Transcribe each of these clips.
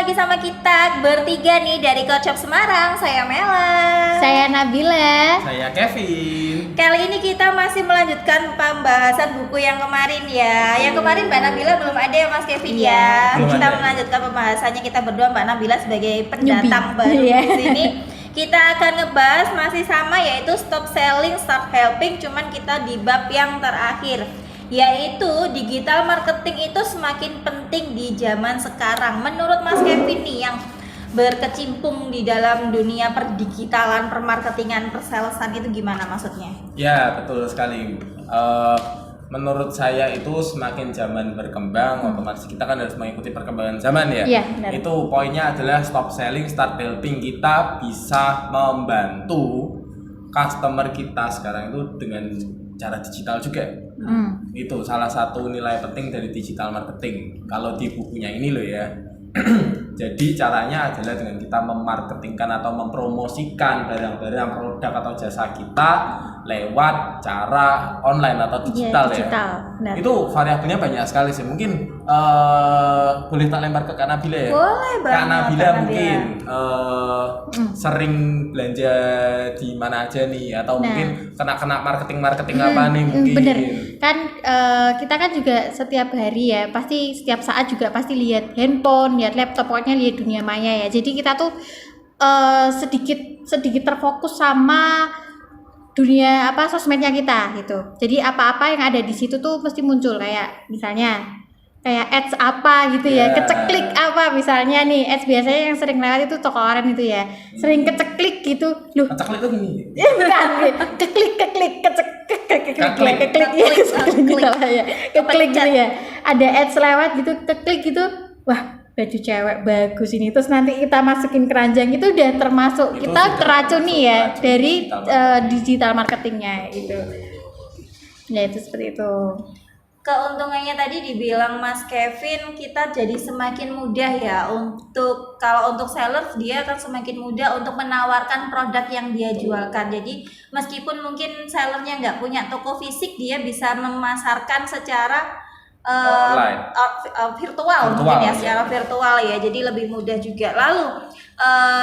lagi sama kita bertiga nih dari Coach Shop Semarang. Saya Mela. Saya Nabila. Saya Kevin. Kali ini kita masih melanjutkan pembahasan buku yang kemarin ya. Yang kemarin Mbak Nabila belum ada ya Mas Kevin ya. belum Kita ada. melanjutkan pembahasannya, kita berdua Mbak Nabila sebagai pendatang Newbie. baru Iya. di sini. Kita akan ngebahas masih sama, yaitu stop selling, start helping, cuman kita di bab yang terakhir, yaitu digital marketing itu semakin penting di zaman sekarang. Menurut Mas Kevin nih yang berkecimpung di dalam dunia perdigitalan, permarketingan, persalesan, itu gimana maksudnya? Ya, betul sekali. Menurut saya itu semakin zaman berkembang, otomatis kita kan harus mengikuti perkembangan zaman ya. Iya, benar. Itu poinnya adalah stop selling, start helping. Kita bisa membantu customer kita sekarang itu dengan cara digital juga. Itu salah satu nilai penting dari digital marketing. Kalau di bukunya ini loh ya. Jadi caranya adalah dengan kita memarketingkan atau mempromosikan barang-barang, produk atau jasa kita lewat cara online atau digital, digital, ya. benar. Itu variabelnya banyak sekali sih. Mungkin boleh tak lempar ke Kak Nabila ya. Boleh banget, Kak Nabila Kak mungkin sering belanja di mana aja nih, atau mungkin kena marketing apa nih mungkin. Bener kan, kita kan juga setiap hari ya, pasti setiap saat juga pasti lihat handphone, lihat laptop, pokoknya lihat dunia maya ya. Jadi kita tuh sedikit terfokus sama dunia sosmednya kita gitu. Jadi apa-apa yang ada di situ tuh pasti muncul, kayak misalnya kayak ads apa gitu ya, keceklik apa misalnya nih, ads biasanya yang sering lewat itu toko orang itu ya, sering keceklik gitu loh. Keceklik itu gini. Bukan, keklik gitu ya. Ada ads lewat gitu, keklik gitu. Wah, baju cewek bagus ini. Terus nanti kita masukin keranjang, itu udah termasuk Itu kita sudah teracuni termasuk ya racun dari digital digital marketingnya gitu. Ya itu seperti itu. Keuntungannya tadi dibilang Mas Kevin, kita jadi semakin mudah ya kalau untuk sellers, dia akan semakin mudah untuk menawarkan produk yang dia jualkan. Jadi meskipun mungkin sellernya nggak punya toko fisik, dia bisa memasarkan secara Online. virtual mungkin ya, secara virtual ya. Jadi lebih mudah juga. Lalu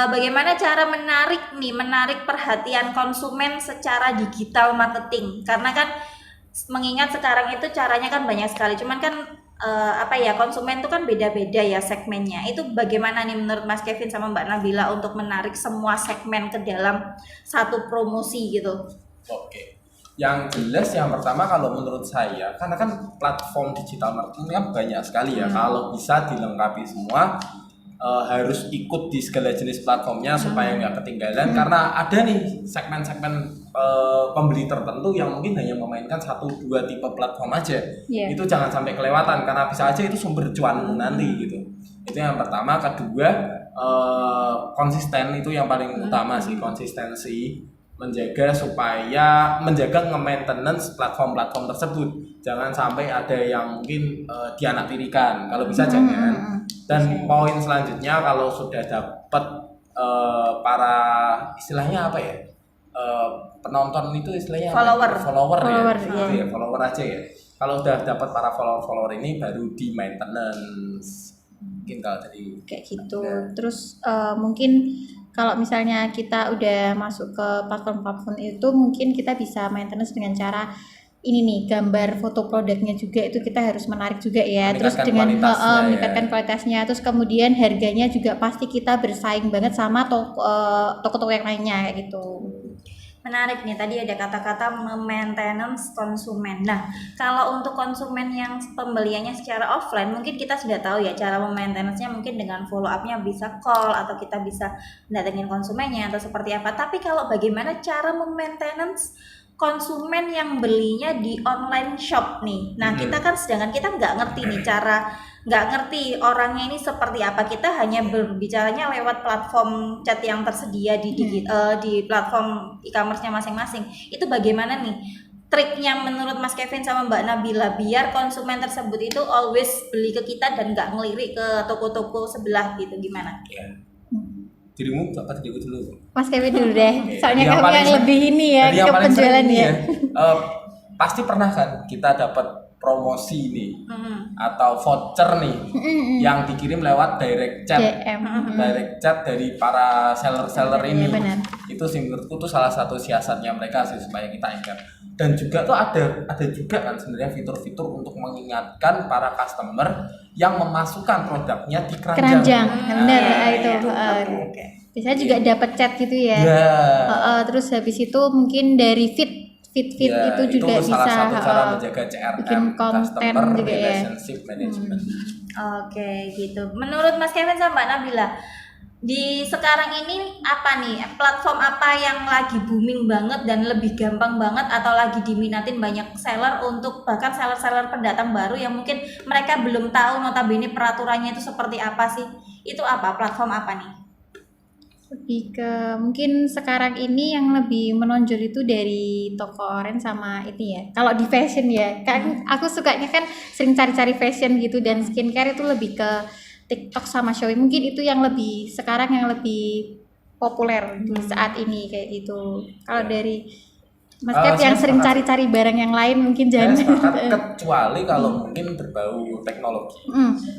bagaimana cara menarik perhatian konsumen secara digital marketing? Karena kan mengingat sekarang itu caranya kan banyak sekali, cuman kan konsumen itu kan beda-beda ya segmennya. Itu bagaimana nih menurut Mas Kevin sama Mbak Nabila untuk menarik semua segmen ke dalam satu promosi gitu? Oke. Yang jelas yang pertama kalau menurut saya, karena kan platform digital marketing kan banyak sekali ya. Kalau bisa dilengkapi semua, harus ikut di segala jenis platformnya supaya nggak ketinggalan. Karena ada nih segmen-segmen pembeli tertentu yang mungkin hanya memainkan 1-2 tipe platform aja. Itu jangan sampai kelewatan, karena bisa aja itu sumber cuan nanti gitu. Itu yang pertama. Kedua, konsisten itu yang paling utama sih, konsistensi. Menjaga nge-maintenance platform-platform tersebut. Jangan sampai ada yang mungkin dianaktirikan, kalau bisa jangan. Dan poin selanjutnya, kalau sudah dapat para istilahnya apa ya, penonton itu istilahnya follower ya, ya, follower aja ya. Kalau sudah dapat para follower ini, baru di maintenance mungkin kalau dari kayak gitu. Terus mungkin kalau misalnya kita udah masuk ke platform itu, mungkin kita bisa maintenance dengan cara ini nih, gambar foto produknya juga itu kita harus menarik juga ya. Terus dengan meningkatkan kualitasnya. Terus kemudian harganya juga pasti kita bersaing banget sama toko-toko yang lainnya kayak gitu. Menarik nih, tadi ada kata-kata maintenance konsumen. Nah, kalau untuk konsumen yang pembeliannya secara offline, mungkin kita sudah tahu ya cara maintenance-nya, mungkin dengan follow up-nya bisa call, atau kita bisa datengin konsumennya atau seperti apa. Tapi kalau bagaimana cara maintenance konsumen yang belinya di online shop nih. Nah, kita kan sedangkan kita nggak ngerti orangnya ini seperti apa. Kita hanya berbicaranya lewat platform chat yang tersedia di platform e-commerce-nya masing-masing. Itu bagaimana nih triknya menurut Mas Kevin sama Mbak Nabila biar konsumen tersebut itu always beli ke kita dan nggak ngelirik ke toko-toko sebelah gitu, gimana? dirimu apa diriku dulu? Mas Kevin dulu deh. Soalnya yang kamu yang lebih ini ya ke penjualan ya. Pasti pernah kan kita dapat promosi nih Mm-mm. atau voucher nih yang dikirim lewat direct chat DM. direct chat dari para seller-seller ini. Iya, benar. Itu sih menurutku tuh salah satu siasatnya mereka sih supaya kita ingat. Dan juga tuh ada juga kan sebenarnya fitur-fitur untuk mengingatkan para customer yang memasukkan produknya di Keranjang. Benar itu. Oke. Biasanya juga dapat chat gitu ya. Ya. Terus habis itu mungkin dari feed Ya, itu juga salah bisa satu cara menjaga CRM, bikin konten customer juga ya. relationship management. Oke, gitu. Menurut Mas Kevin sama Mbak Nabila, di sekarang ini apa nih platform apa yang lagi booming banget dan lebih gampang banget atau lagi diminatin banyak seller untuk bahkan seller-seller pendatang baru yang mungkin mereka belum tahu notabene peraturannya itu seperti apa sih? Itu apa? Platform apa nih? Lebih ke mungkin sekarang ini yang lebih menonjol itu dari toko oren sama ini ya. Kalau di fashion ya, kan aku sukanya kan sering cari-cari fashion gitu dan skincare itu lebih ke TikTok sama Shopee. Mungkin itu yang lebih sekarang yang lebih populer di saat ini kayak gitu. Kalau dari Mas Kev Saya yang sering sepakat. cari-cari barang yang lain mungkin Saya jangan. sepakat, kecuali kalau mungkin berbau teknologi.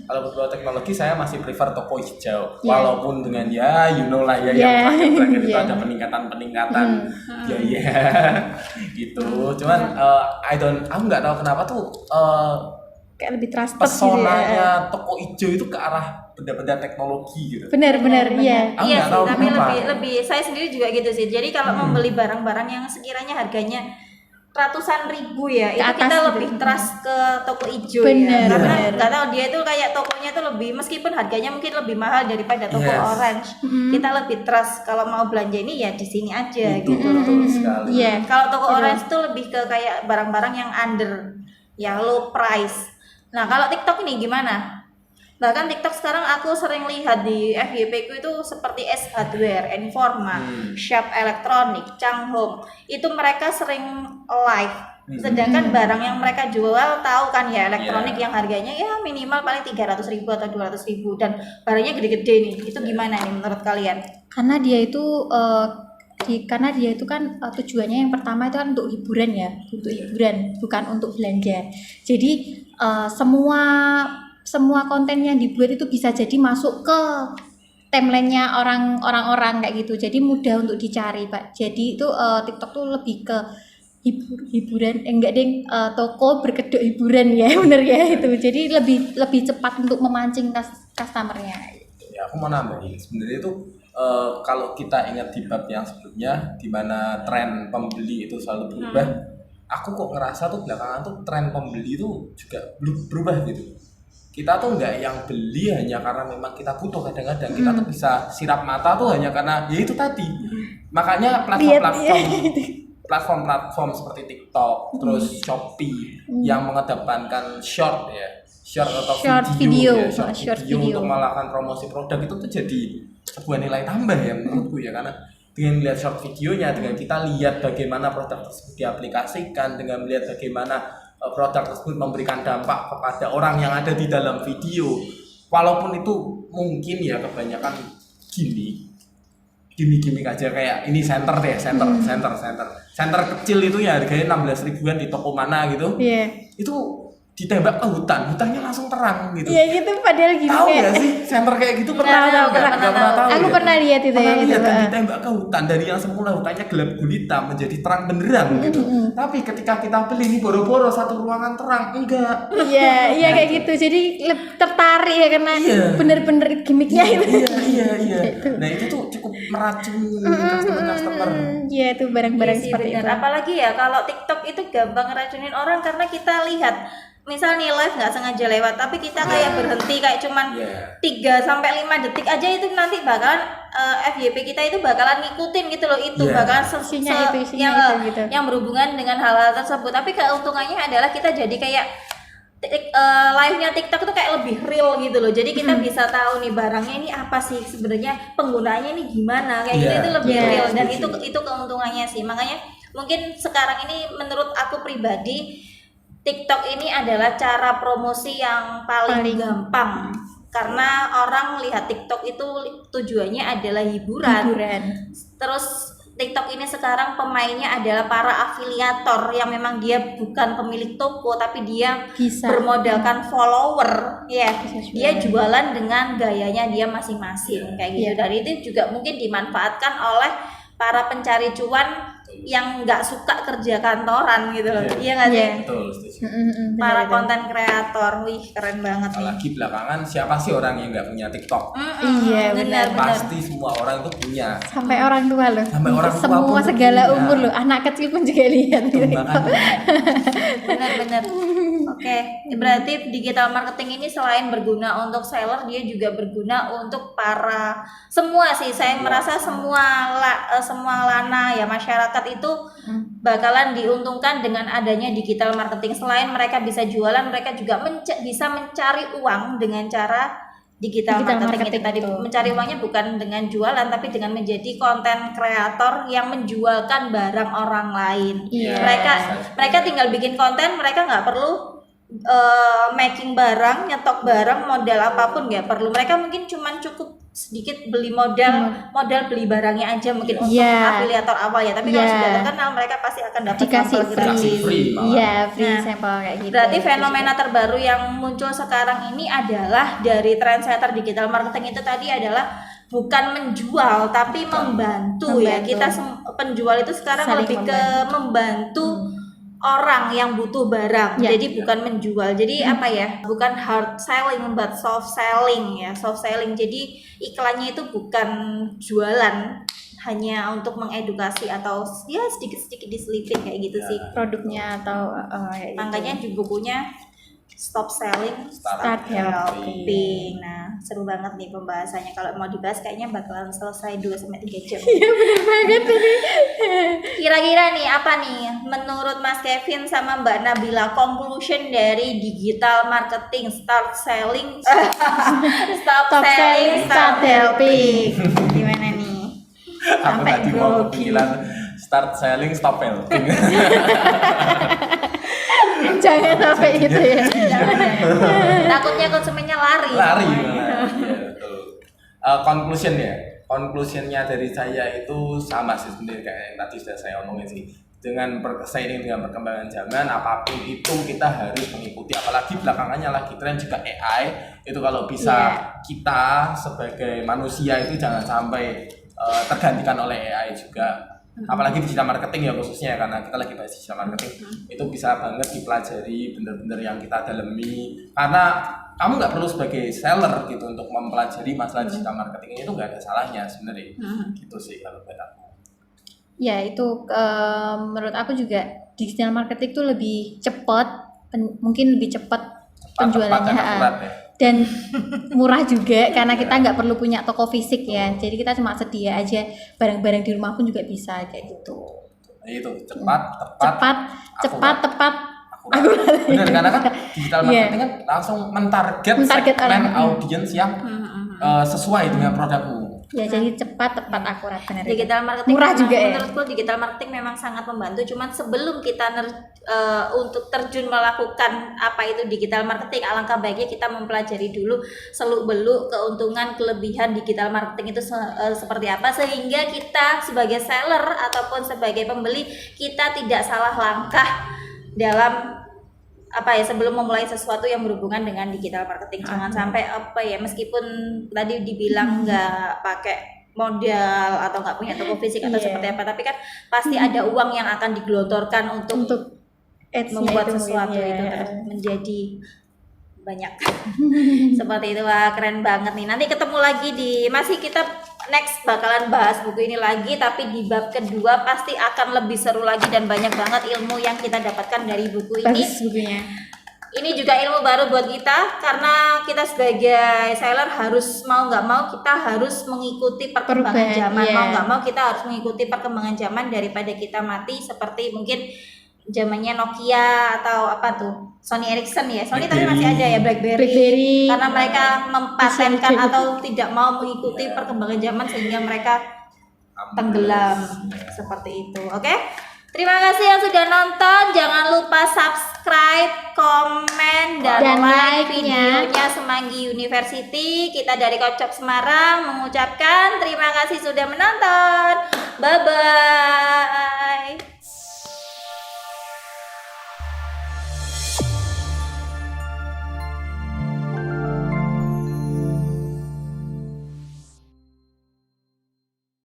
Kalau berbau teknologi saya masih prefer toko hijau. Yeah. Walaupun dengan ya you know lah ya yang Yeah. terakhir-terakhir itu Yeah. ada peningkatan ya gitu. Cuman aku nggak tahu kenapa tuh Kayak lebih trusted gitu ya. pesonanya toko hijau itu ke arah benda-benda teknologi gitu. Benar-benar iya. Aku Iya nggak sih, tahu tapi kenapa. lebih saya sendiri juga gitu sih. Jadi kalau membeli barang-barang yang sekiranya harganya ratusan ribu ya, Ke itu atas kita gitu. lebih trust ke toko hijau Bener, ya. Karena bener. nggak tahu dia itu kayak tokonya itu lebih meskipun harganya mungkin lebih mahal daripada toko Yes. orange. Kita lebih trust kalau mau belanja ini ya di sini aja Itu gitu. betul sekali. Iya. Kalau toko Betul. orange tuh lebih ke kayak barang-barang yang under, yang low price. Nah kalau TikTok ini gimana? Bahkan TikTok sekarang aku sering lihat di FYP ku itu seperti S Hardware, Informa, Sharp Electronic, Changhong. Itu mereka sering live. Sedangkan barang yang mereka jual tahu kan ya elektronik yang harganya ya minimal paling 300.000 atau 200.000 dan barangnya gede-gede nih. Itu gimana nih menurut kalian? Karena dia itu kan tujuannya yang pertama itu kan untuk hiburan ya, untuk hiburan bukan untuk belanja. Jadi semua konten yang dibuat itu bisa jadi masuk ke timeline-nya orang-orang kayak gitu. Jadi mudah untuk dicari, Pak. Jadi itu TikTok tuh lebih ke hiburan, toko berkedok hiburan ya, bener ya itu. Jadi lebih cepat untuk memancing customer-nya. Ya, aku mau nambahin sebenarnya itu kalau kita ingat di bab yang sebelumnya di mana tren pembeli itu selalu berubah, aku kok ngerasa tuh belakangan tuh tren pembeli itu juga berubah gitu. Kita tuh nggak yang beli hanya karena memang kita butuh, kadang-kadang kita tuh bisa sirap mata tuh hanya karena ya itu tadi. Makanya platform seperti TikTok, terus Shopee yang mengedepankan short atau Short video, video, short short video video. untuk melakukan promosi produk itu tuh jadi sebuah nilai tambah ya menurutku ya, karena dengan melihat short videonya, dengan kita lihat bagaimana produk tersebut diaplikasikan, dengan melihat bagaimana produk tersebut memberikan dampak kepada orang yang ada di dalam video, walaupun itu mungkin ya kebanyakan gimmick aja, kayak ini center kecil itu ya harganya 16 ribuan di toko mana gitu. Iya. Itu ditembak ke hutannya langsung terang gitu. Iya gitu, padahal gini Tahu kayak nggak sih center kayak gitu Pernah pernah tahu. tahu aku ya? pernah lihat itu Pernah ya, lihat gitu. kan ditembak ke hutan, dari yang semula hutannya gelap gulita menjadi terang benderang gitu. Tapi ketika kita beli ini boro-boro satu ruangan terang, enggak. Iya kayak gitu. Jadi tertarik ya karena Iya. bener-bener gimmicknya itu. Iya. Nah itu tuh cukup meracuni customer. Iya itu barang-barang Iya sih, seperti bener. itu. Apalagi ya kalau TikTok itu gampang ngeracunin orang karena kita lihat misal nih live nggak sengaja lewat tapi kita kayak berhenti kayak cuman 3 sampai 5 detik aja itu nanti bakalan FYP kita itu bakalan ngikutin gitu loh, itu bakalan Isinya itu, gitu. yang berhubungan dengan hal-hal tersebut. Tapi keuntungannya adalah kita jadi kayak live-nya TikTok itu kayak lebih real gitu loh. Jadi kita bisa tahu nih barangnya ini apa sih sebenarnya, penggunaannya ini gimana kayak gitu, itu lebih real dan itu keuntungannya sih. Makanya mungkin sekarang ini menurut aku pribadi TikTok ini adalah cara promosi yang paling gampang karena orang lihat TikTok itu tujuannya adalah hiburan. Terus TikTok ini sekarang pemainnya adalah para afiliator yang memang dia bukan pemilik toko tapi dia Bisa. bermodalkan follower ya. Bisa Dia jualan. jualan dengan gayanya dia masing-masing kayak gitu. Iya. Dan itu juga mungkin dimanfaatkan oleh para pencari cuan yang nggak suka kerja kantoran gitu loh. Iya nggak sih? Iya. Betul, setuju. Para Benar-benar. konten kreator, wih keren banget nih. Apalagi belakangan siapa sih orang yang nggak punya TikTok? Iya, benar. Pasti semua orang itu punya. Sampai orang tua loh. Sampai orang tua Semua pun segala punya. umur loh. Anak kecil pun juga lihat. Benar-benar. Oke, berarti digital marketing ini selain berguna untuk seller, dia juga berguna untuk para semua sih. Saya merasa semua lana ya masyarakat itu bakalan diuntungkan dengan adanya digital marketing. Selain mereka bisa jualan, mereka juga bisa mencari uang dengan cara digital marketing itu tadi. Mencari uangnya bukan dengan jualan tapi dengan menjadi konten kreator yang menjualkan barang orang lain. Iya. Mereka tinggal bikin konten, mereka nggak perlu making barang, nyetok barang, modal apapun nggak perlu. Mereka mungkin cuman cukup sedikit beli modal beli barangnya aja mungkin untuk Iya. afiliator awal ya. Tapi kalau Iya. sudah terkenal mereka pasti akan dapat Dikasih sampel gratis. free malah. Iya, free Nah, sampel kayak gitu. Berarti fenomena terbaru yang muncul sekarang ini adalah dari trendsetter digital marketing itu tadi adalah bukan menjual tapi membantu ya. Membantu. Kita penjual itu sekarang Saling lebih ke membantu orang yang butuh barang. Ya. Jadi bukan menjual. Jadi apa ya? Bukan hard selling but soft selling ya. Soft selling. Jadi iklannya itu bukan jualan, hanya untuk mengedukasi atau ya sedikit-sedikit diselipin kayak gitu sih. produknya atau kayak gitu. Makanya di bukunya Stop Selling, Start Helping. Nah, seru banget nih pembahasannya. Kalau mau dibahas kayaknya bakalan selesai 2-3 jam. Iya bener banget tadi. Kira-kira nih apa nih menurut Mas Kevin sama Mbak Nabila conclusion dari digital marketing Start Selling, Stop Selling, Start Helping. Gimana nih? Aku Sampai tadi mau grogi. kepikiran start selling, stop helping. Jangan sampai gitu ya. Takutnya konsumennya lari. Lari malah. Ya, betul. Conclusionnya dari saya itu sama sih sebenarnya kayak yang tadi sudah saya omongin sih. Dengan seiring dengan perkembangan zaman, apapun itu kita harus mengikuti. Apalagi belakangannya lagi tren juga AI. Itu kalau bisa kita sebagai manusia itu jangan sampai tergantikan oleh AI juga. Apalagi digital marketing ya khususnya karena kita lagi bahas digital marketing, itu bisa banget dipelajari bener-bener yang kita dalemi, karena kamu nggak perlu sebagai seller gitu untuk mempelajari masalah digital marketing ini, itu nggak ada salahnya sebenarnya. Gitu sih kalau buat aku. Ya itu menurut aku juga digital marketing itu lebih cepat, mungkin lebih cepat penjualannya Tepat dan akurat ya. dan murah juga karena kita nggak perlu punya toko fisik ya, jadi kita cuma sedia aja barang-barang di rumah pun juga bisa kayak gitu. Nah, itu cepat, tepat akurat. Benar karena kan digital marketing kan langsung mentarget segmen orang. audiens yang sesuai dengan produkmu. Ya jadi cepat, tepat, akurat, benar. Digital marketing Murah memang, juga ya. menurutku digital marketing memang sangat membantu. Cuman sebelum kita untuk terjun melakukan apa itu digital marketing, alangkah baiknya kita mempelajari dulu seluk-beluk keuntungan kelebihan digital marketing itu seperti apa, sehingga kita sebagai seller ataupun sebagai pembeli kita tidak salah langkah dalam apa ya sebelum memulai sesuatu yang berhubungan dengan digital marketing. Jangan sampai apa ya, meskipun tadi dibilang nggak pakai modal atau nggak punya toko fisik atau seperti apa, tapi kan pasti ada uang yang akan digelontorkan untuk membuat sesuatu itu menjadi banyak. Seperti itu. Wah, keren banget nih. Nanti ketemu lagi masih kita next bakalan bahas buku ini lagi, tapi di bab kedua pasti akan lebih seru lagi dan banyak banget ilmu yang kita dapatkan dari buku ini. Bagus bukunya. Ini juga ilmu baru buat kita karena kita sebagai seller harus mau nggak mau kita harus mengikuti perkembangan zaman. Mau nggak mau kita harus mengikuti perkembangan zaman daripada kita mati seperti mungkin zamannya Nokia atau apa tuh Sony Ericsson ya. Sony tapi masih ada ya BlackBerry. Karena mereka mempatenkan atau tidak mau mengikuti perkembangan zaman sehingga mereka tenggelam seperti itu. Oke? Terima kasih yang sudah nonton. Jangan lupa subscribe, komen, dan like videonya Semanggi University. Kita dari Kocok Semarang mengucapkan terima kasih sudah menonton. Bye bye.